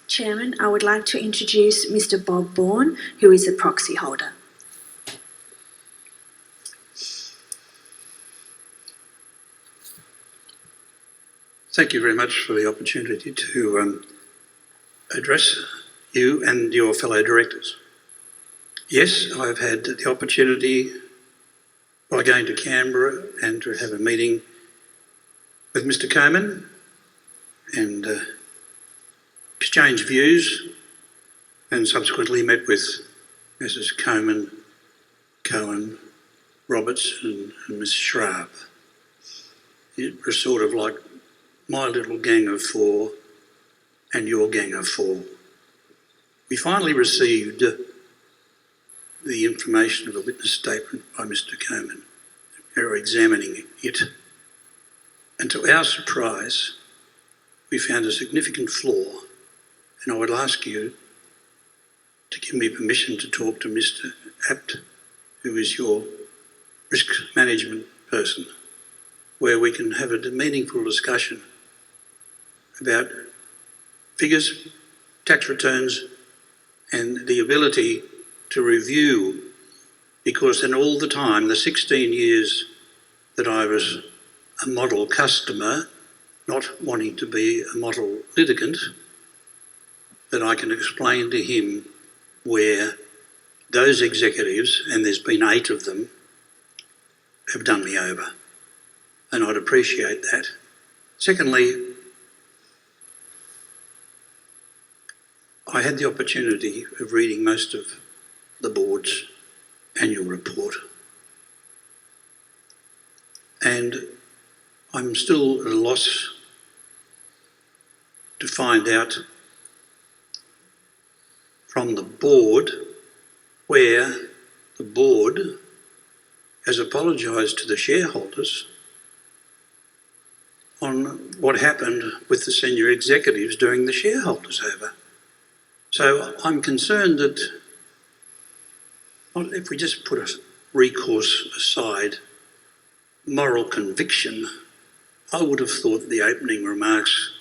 Chairman, I would like to introduce Mr. Bob Bourne, who is a proxy holder. Thank you very much for the opportunity to address you and your fellow directors. Yes, I've had the opportunity by going to Canberra and to have a meeting with Mr. Coman and exchange views, and subsequently met with Mrs. Coman, Cohen, Roberts and Ms. Schraub. It was sort of like my little gang of four and your gang of four. We finally received the information of a witness statement by Mr. Coman. We were examining it, and to our surprise, we found a significant flaw, and I would ask you to give me permission to talk to Mr. Apt, who is your risk management person, where we can have a meaningful discussion about figures, tax returns, and the ability to review, because in all the time, the 16 years that I was a model customer, not wanting to be a model litigant, that I can explain to him where those executives, and there's been 8 of them, have done me over. And I'd appreciate that. Secondly, I had the opportunity of reading most of the board's annual report, and I'm still at a loss to find out from the board where the board has apologised to the shareholders on what happened with the senior executives during the shareholders over. So I'm concerned that if we just put a recourse aside, moral conviction, I would have thought the opening remarks,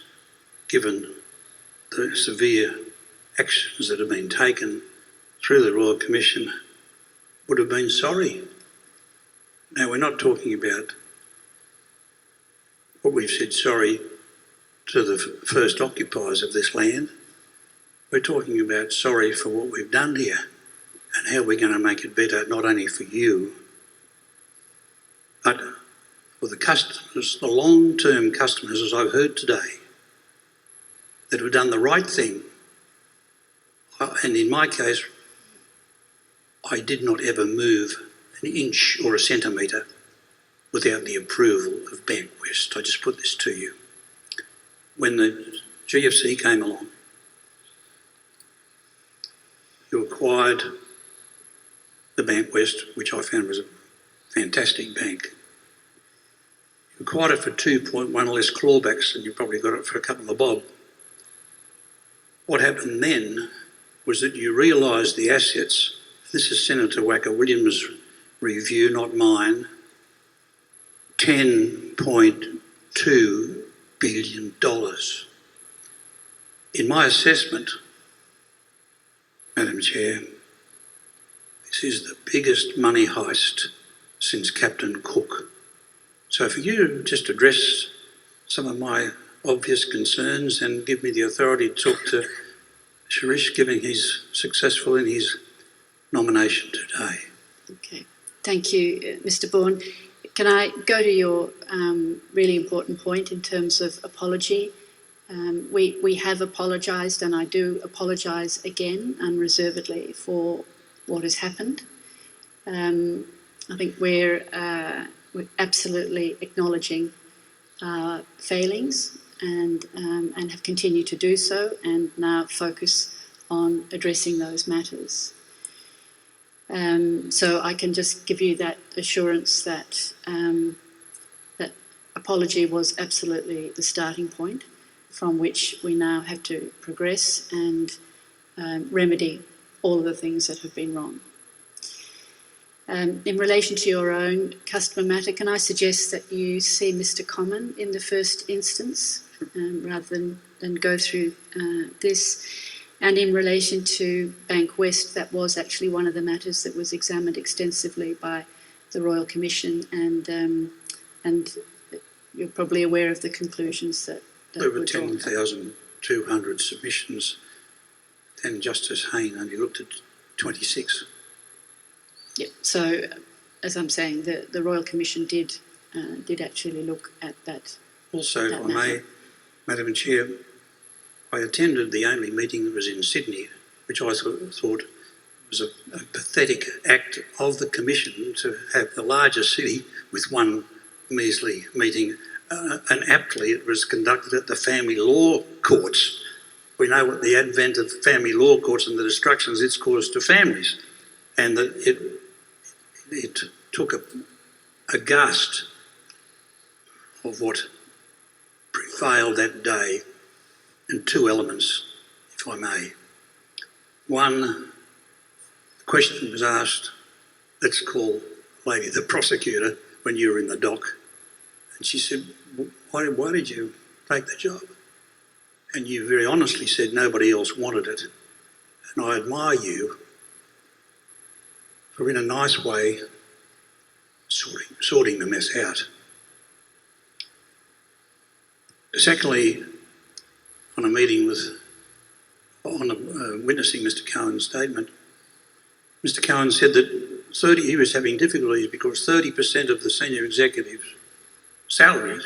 given the severe actions that have been taken through the Royal Commission, would have been sorry. Now, we're not talking about what we've said sorry to the first occupiers of this land. We're talking about sorry for what we've done here and how we're going to make it better, not only for you, but for the customers, the long-term customers, as I've heard today, that have done the right thing. And in my case, I did not ever move an inch or a centimetre without the approval of Bank West. I just put this to you. When the GFC came along, you acquired the Bank West, which I found was a fantastic bank. You acquired it for 2.1 less clawbacks, and you probably got it for a couple of bob. What happened then was that you realised the assets. This is Senator Wacker Williams' review, not mine. $10.2 billion. In my assessment, Madam Chair, this is the biggest money heist since Captain Cook. So for you to just address some of my obvious concerns and give me the authority to talk to Sharish, given he's successful in his nomination today. Okay, thank you, Mr. Bourne. Can I go to your really important point in terms of apology? We have apologised, and I do apologise again unreservedly for what has happened. I think we're absolutely acknowledging our failings and have continued to do so, and now focus on addressing those matters. So I can just give you that assurance that that apology was absolutely the starting point from which we now have to progress and remedy all of the things that have been wrong. In relation to your own customer matter, can I suggest that you see Mr. Common in the first instance? rather than go through this. And in relation to Bank West, that was actually one of the matters that was examined extensively by the Royal Commission, and you're probably aware of the conclusions that There were were drawn. 10,200 submissions, and Justice Hayne only looked at 26. Yeah. So, as I'm saying, the Royal Commission did actually look at that. Also, that if I may, Madam Chair, I attended the only meeting that was in Sydney, which I thought was a pathetic act of the Commission to have the largest city with one measly meeting, and aptly it was conducted at the family law courts. We know what the advent of family law courts and the destructions it's caused to families, and that it took a gust of what prevailed that day, and two elements, if I may. One, the question was asked, let's call Lady the prosecutor when you were in the dock, and she said, why did you take the job? And you very honestly said nobody else wanted it. And I admire you for, in a nice way, sorting the mess out. Secondly, on a meeting witnessing Mr. Cohen's statement, Mr. Cohen said that he was having difficulties because 30% of the senior executives' salaries,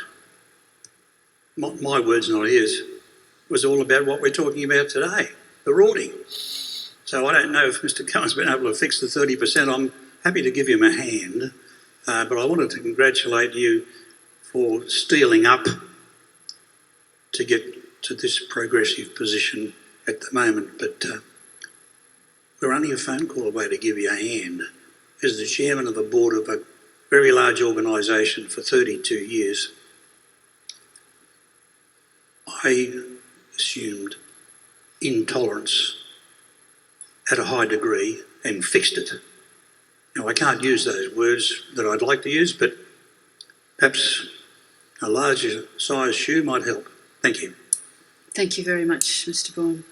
my words not his, was all about what we're talking about today, the rorting. So I don't know if Mr. Cohen's been able to fix the 30%. I'm happy to give him a hand, but I wanted to congratulate you for steeling up to get to this progressive position at the moment, but we're only a phone call away to give you a hand. As the chairman of the board of a very large organisation for 32 years, I assumed intolerance at a high degree and fixed it. Now, I can't use those words that I'd like to use, but perhaps a larger size shoe might help. Thank you. Thank you very much, Mr. Bourne.